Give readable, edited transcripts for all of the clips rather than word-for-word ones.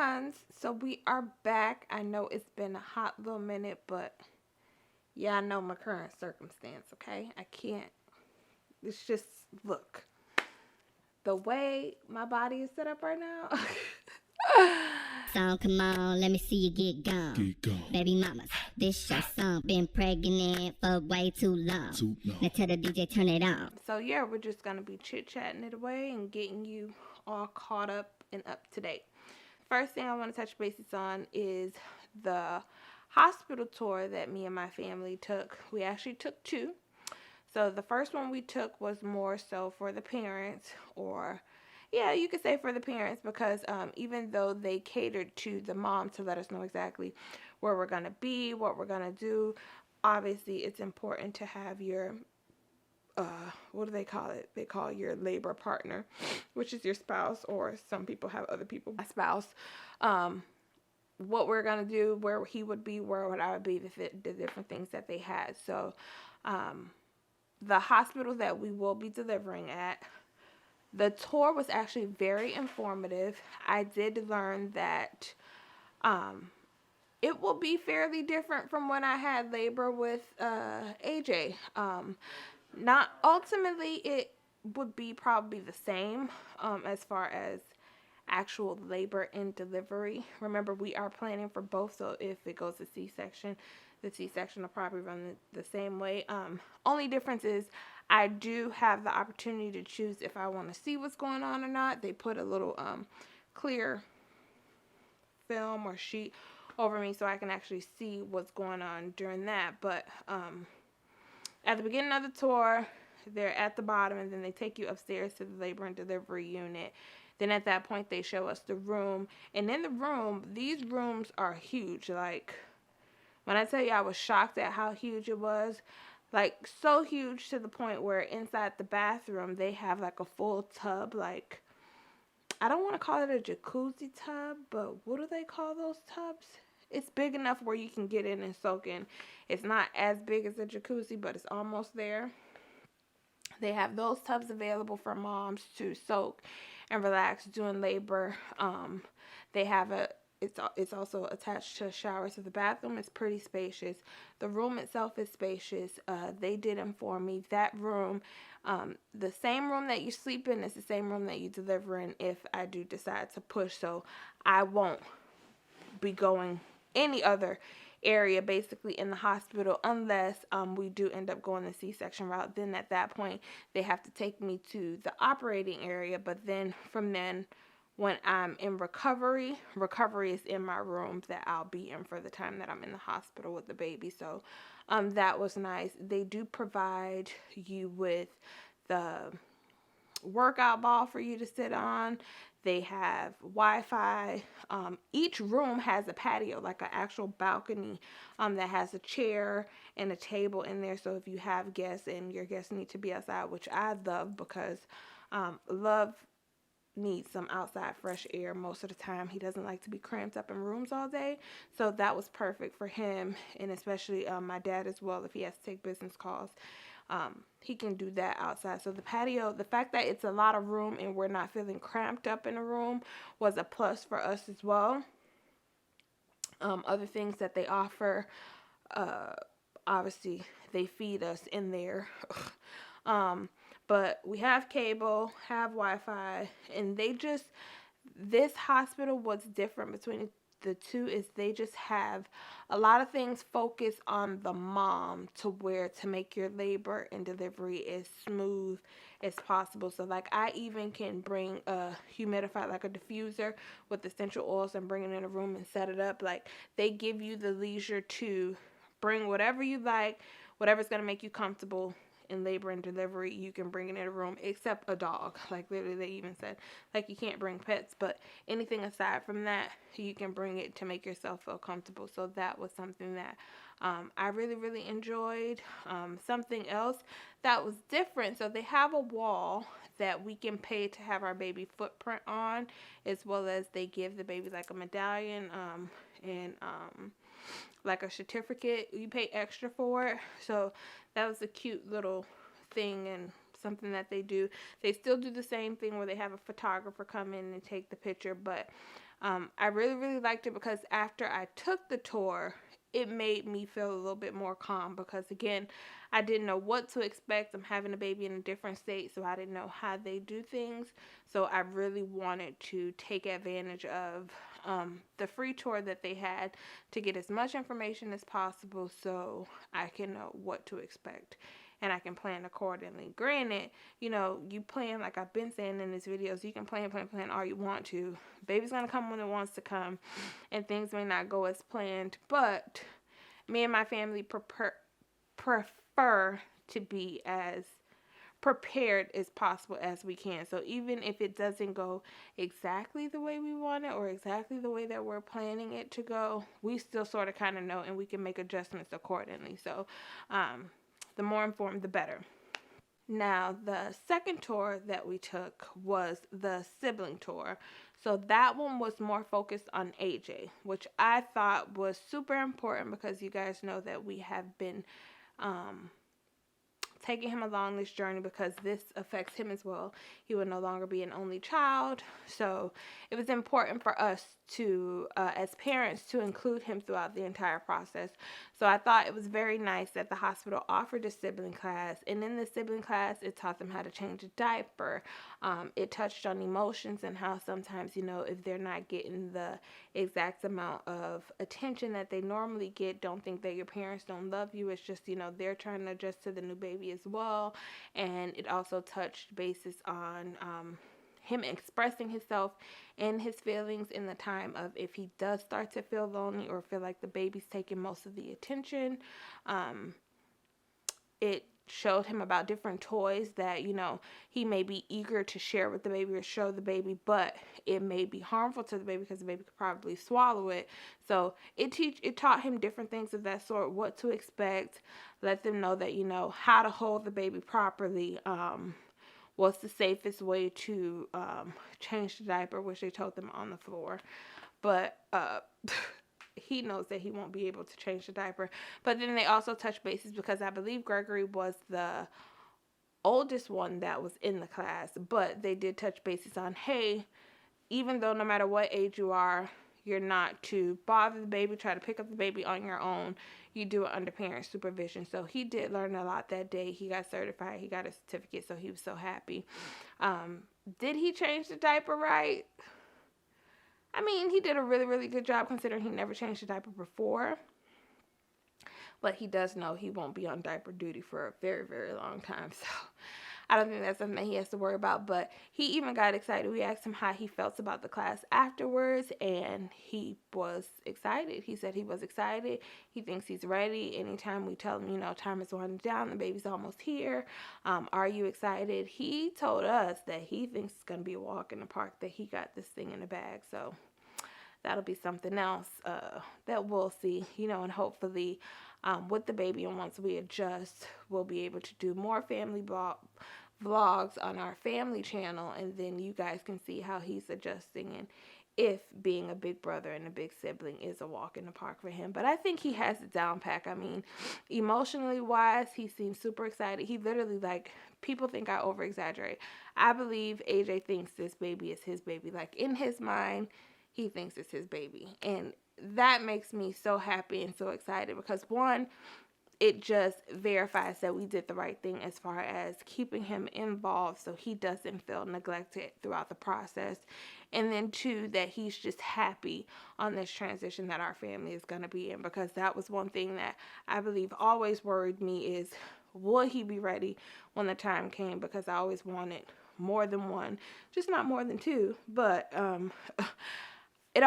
Huns. So we are back. I know it's been a hot little minute, but yeah, I know my current circumstance, okay? I can't. It's just, look, the way my body is set up right now. Song, come on, let me see you get gone. Get gone. Baby mamas, this your song. Been pregnant for way too long. Now tell the DJ turn it on. So yeah, we're just going to be chit-chatting it away and getting you all caught up and up to date. First thing I want to touch bases on is the hospital tour that me and my family took. We actually took two. So the first one we took was more so for the parents, or yeah, you could say for the parents, because even though they catered to the mom to let us know exactly where we're going to be, what we're going to do, obviously it's important to have your what do they call it? They call your labor partner, which is your spouse, or some people have other people, a spouse. What we're going to do, where he would be, where would I would be, the different things that they had. So the hospital that we will be delivering at, the tour was actually very informative. I did learn that it will be fairly different from when I had labor with AJ. Not ultimately, it would be probably the same as far as actual labor and delivery. Remember, we are planning for both, so if it goes to C-section, the C-section will probably run the same way. Only difference is I do have the opportunity to choose if I want to see what's going on or not. They put a little clear film or sheet over me so I can actually see what's going on during that. But at the beginning of the tour, they're at the bottom, and then they take you upstairs to the labor and delivery unit. Then at that point, they show us the room. And in the room, these rooms are huge. Like, when I tell you I was shocked at how huge it was, like, so huge to the point where inside the bathroom, they have, like, a full tub. Like, I don't want to call it a jacuzzi tub, but what do they call those tubs? It's big enough where you can get in and soak in. It's not as big as a jacuzzi, but it's almost there. They have those tubs available for moms to soak and relax during labor. They have it's also attached to a shower, so the bathroom is pretty spacious. The room itself is spacious. They did inform me that room, the same room that you sleep in, is the same room that you deliver in if I do decide to push. So I won't be going any other area basically in the hospital unless we do end up going the C-section route. Then at that point they have to take me to the operating area, but then from then, when I'm in recovery is in my room that I'll be in for the time that I'm in the hospital with the baby. So that was nice. They do provide you with the workout ball for you to sit on. They have Wi-Fi. Each room has a patio, like an actual balcony that has a chair and a table in there. So if you have guests and your guests need to be outside, which I love, because Love needs some outside fresh air most of the time. He doesn't like to be cramped up in rooms all day. So that was perfect for him, and especially my dad as well, if he has to take business calls. He can do that outside. So the patio, the fact that it's a lot of room and we're not feeling cramped up in a room, was a plus for us as well. Other things that they offer, obviously they feed us in there. But we have cable, have Wi-Fi, and this hospital, what's different between the two is they just have a lot of things focused on the mom to make your labor and delivery as smooth as possible. So like, I even can bring a humidifier, like a diffuser with essential oils, and bring it in a room and set it up. Like, they give you the leisure to bring whatever you like, whatever's going to make you comfortable in labor and delivery. You can bring it in a room, except a dog. Like, literally, they even said, like, you can't bring pets, but anything aside from that, you can bring it to make yourself feel comfortable. So that was something that I really, really enjoyed. Something else that was different, so they have a wall that we can pay to have our baby footprint on, as well as they give the baby like a medallion and like a certificate. You pay extra for it. So that was a cute little thing and something that they do. They still do the same thing where they have a photographer come in and take the picture, but I really liked it because after I took the tour, it made me feel a little bit more calm because, again, I didn't know what to expect. I'm having a baby in a different state, so I didn't know how they do things. So I really wanted to take advantage of the free tour that they had to get as much information as possible so I can know what to expect and I can plan accordingly. Granted, you plan, like I've been saying in these videos, you can plan all you want to. Baby's gonna come when it wants to come, and things may not go as planned, but me and my family prefer to be as prepared as possible as we can. So even if it doesn't go exactly the way we want it or exactly the way that we're planning it to go, we still sort of kind of know and we can make adjustments accordingly. So the more informed, the better. Now, the second tour that we took was the sibling tour. So that one was more focused on AJ, which I thought was super important because you guys know that we have been taking him along this journey because this affects him as well. He will no longer be an only child. So it was important for us to, as parents, to include him throughout the entire process. So I thought it was very nice that the hospital offered a sibling class. And in the sibling class, it taught them how to change a diaper. It touched on emotions and how sometimes, if they're not getting the exact amount of attention that they normally get, don't think that your parents don't love you. It's just, they're trying to adjust to the new baby as well. And it also touched bases on him expressing himself and his feelings in the time of if he does start to feel lonely or feel like the baby's taking most of the attention. It showed him about different toys that, he may be eager to share with the baby or show the baby, but it may be harmful to the baby because the baby could probably swallow it. So it taught him different things of that sort, what to expect, let them know that, how to hold the baby properly, what's the safest way to change the diaper, which they told them on the floor. But he knows that he won't be able to change the diaper. But then they also touched bases because I believe Gregory was the oldest one that was in the class. But they did touch bases on, hey, even though no matter what age you are, you're not to bother the baby, try to pick up the baby on your own. You do it under parent supervision. So he did learn a lot that day. He got certified. He got a certificate, so he was so happy. Did he change the diaper right? I mean, he did a really good job considering he never changed the diaper before. But he does know he won't be on diaper duty for a very long time. So I don't think that's something that he has to worry about. But he even got excited. We asked him how he felt about the class afterwards, and he was excited. He said he was excited. He thinks he's ready. Anytime we tell him, time is winding down, the baby's almost here. Are you excited? He told us that he thinks it's going to be a walk in the park, that he got this thing in the bag. So that'll be something else that we'll see, and hopefully with the baby, and once we adjust, we'll be able to do more family vlogs on our family channel, and then you guys can see how he's adjusting and if being a big brother and a big sibling is a walk in the park for him. But I think he has it down pack. I mean, emotionally wise, he seems super excited. He literally, people think I over exaggerate. I believe AJ thinks this baby is his baby. In his mind, he thinks it's his baby. And that makes me so happy and so excited because, one, it just verifies that we did the right thing as far as keeping him involved so he doesn't feel neglected throughout the process. And then, two, that he's just happy on this transition that our family is going to be in, because that was one thing that I believe always worried me is, will he be ready when the time came? Because I always wanted more than one, just not more than two, but I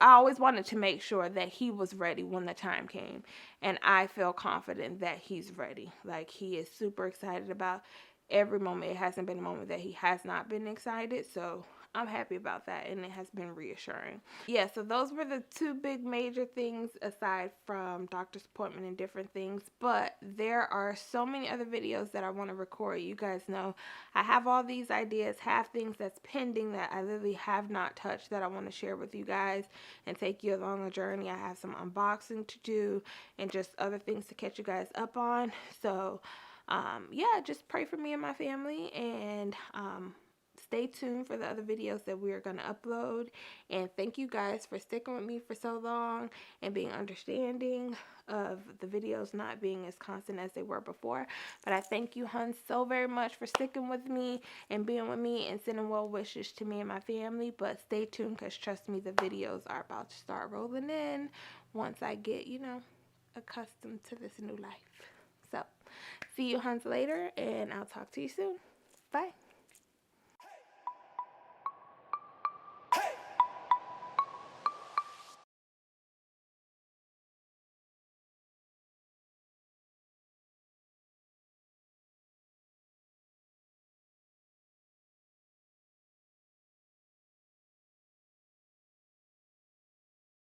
always wanted to make sure that he was ready when the time came. And I feel confident that he's ready. He is super excited about every moment. It hasn't been a moment that he has not been excited. So I'm happy about that, and it has been reassuring. Yeah, so those were the two big major things aside from doctor's appointment and different things. But there are so many other videos that I want to record. You guys know I have all these ideas, have things that's pending that I literally have not touched that I want to share with you guys and take you along a journey. I have some unboxing to do and just other things to catch you guys up on. So yeah, just pray for me and my family, and stay tuned for the other videos that we are going to upload. And thank you guys for sticking with me for so long and being understanding of the videos not being as constant as they were before. But I thank you, Huns, so very much for sticking with me and being with me and sending well wishes to me and my family. But stay tuned, because trust me, the videos are about to start rolling in once I get, accustomed to this new life. So, see you, Huns, later, and I'll talk to you soon. Bye.